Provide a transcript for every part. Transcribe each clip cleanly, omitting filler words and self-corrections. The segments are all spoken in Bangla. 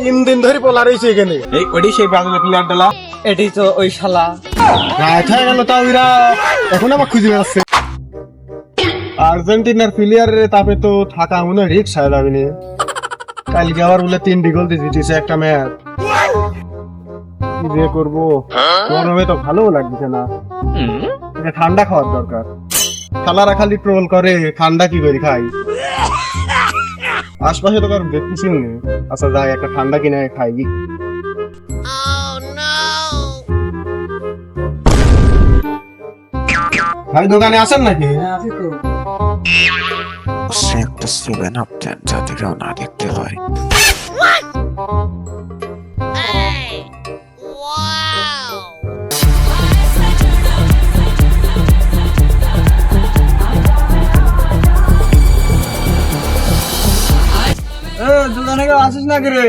3 দিন ধরে পোলা রয়েছে এখানে। এই ওডি সেই ব্রাজিলের প্লেয়ার ডালা এটি তো ওই শালা। রাত হয়ে গেল তাও এরা এখন আবার খুঁজে বেড়াচ্ছে। আর্জেন্টিনার প্লেয়ারের তাপে তো থাকা মনে হয় রিক্স হয়ে যাবে। কালকে আবার বলে 3 গোল দিয়েছে একটা ম্যাচ। কি যে করবো, গরমে তো ভালো লাগছে না। ঠান্ডা খাওয়ার দরকার। খালারা খালি ট্রোল করে ঠান্ডা কি করে খাই। আশপাশে তো কারণ দেখতেছি না। আচ্ছা যাই একটা ঠান্ডা কিনে খাই। ভাই দোকানে আসেন নাকি? সে একটা সেভেন আপ দেন যাতে কেউ না দেখতে পায়। দোকানে কেউ আসিস না রে?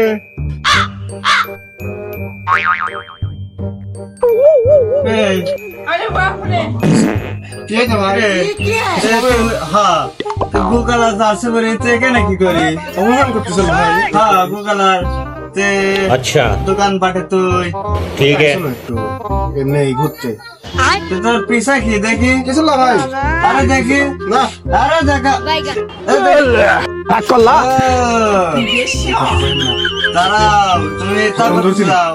अच्छा দোকান পাটে তুই ठीक है নেই ঘুরতে তোর পিসা কি দেখি কিছু না ভাই। আরে দেখি না আরে দেখা কাজ করলা দাঁড়াও তুমি তারপর যাও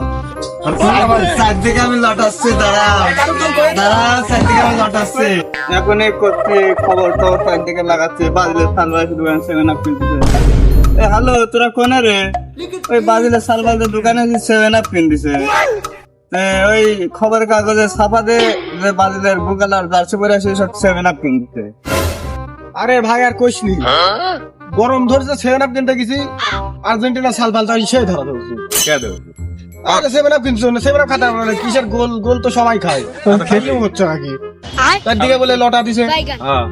চারদিকে আমি লটাচ্ছি দাঁড়াও দাঁড়াও চারদিকে আমি লটাচ্ছি এখন এই করতে খবর টবর চারদিকে লাগাচ্ছে বাজিলের সালবাজ দোকান সেভেন আপ কিনতেছে। হ্যালো তোরা কোনে রে? ওই বাজিলের সালবাজের দোকানে 7 আপ কিনতেছে। ওই খবরের কাগজে ছাপাতে যে বাজিলের গুগল আর জার্সি পরে আসে সব 7 আপ কিনতেছে। আরে ভাই আর কইস নি, গরম ধরছে 7 আপ কিনতে গেছি, আর্জেন্টিনা সাল ফালতা ইসে ধরা ধরছে। আরে 7 আপ কিনছো না, 7 আপ খাতা মানে কিসের গোল? গোল তো সবাই খায়, খেলেও হচ্ছে নাকি? তার দিকে বলে লটা দিছে। হ্যাঁ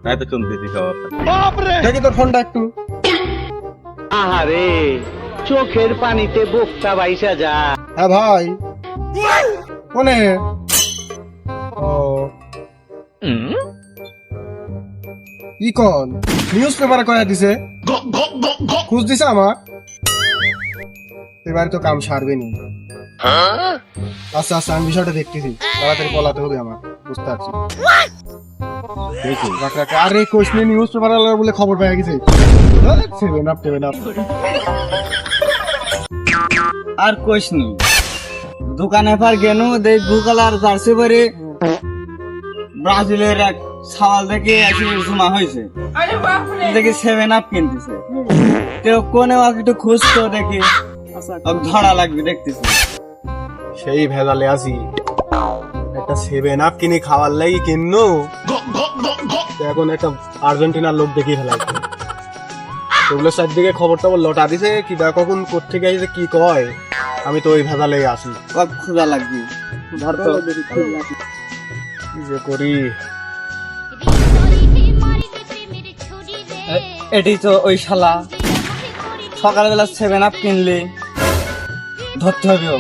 তাই তো শুনতেছি খবর। দেখি তোর ফোনটা একটু। আহারে চোখের পানিতে বোকটা বাইসা যা। হ্যাঁ ভাই কোনে? ও ই কোন নিউজ পেপারে কয়া দিছে, খুঁজ দিছে আমার। এবারে তো কাম সারবে নি। আচ্ছা আচ্ছা আমি বিষয়টা দেখতেছি, তাড়াতাড়ি পলাতে হবে আমার, বুঝতে পারছি। আরে কোশনে নিউজ পেপার বলে খবর পাওয়া গেছে 7 আপ 7 আপ। আর কইসনি দোকানে পার গেনু দেখ গুগল আর জার্সি পরে ব্রাজিলের এক সাওয়াল দেখে এসে জমা হয়েছে, দেখি 7 আপ কিনতেছে। তো কোনে একটু খুঁজ তো দেখি ধরা লাগবে দেখতেছি। সেই ভেজালে আছি, একটা 7 আপ কিনে খাওয়ার লাগি কিন্নু, এখন একটা আর্জেন্টিনার লোক দেখিয়ে ফেলাইছে। ওগুলো চারদিকে খবর টবর লটা দিছে, কি দা কখন কোথেকে আইছে কি কয়, আমি তো ওই ভেজালে আছি। খোঁজা লাগবে ধর তো কি যে করি। এটি তো ওই শালা সকালবেলা 7 আপ কিনলে ধরতে হবে ও।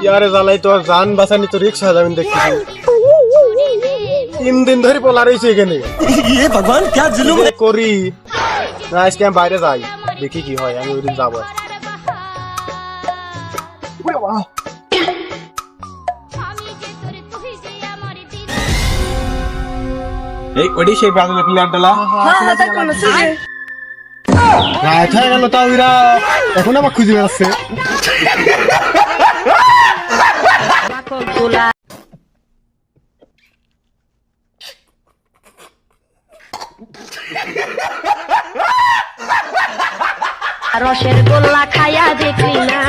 ইয়ারে জ্বালাই তো জান বাঁচানি তো রিক্সা যাবেন দেখতেছি। 3 দিন ধরে পোলা রয়েছে এখানে। ভগবান কে জুলুম করি না, আজকে আমি বাইরে যাই, দেখি কি হয়। আমি ওইদিন যাবো। এই ওডি সেই ব্রাজিলের প্লেয়ার ডালা রাত হয়ে গেল তাও এরা এখন আবার খুঁজে বেড়াচ্ছে। রসের গোল্লা খাইয়া দেখলি না।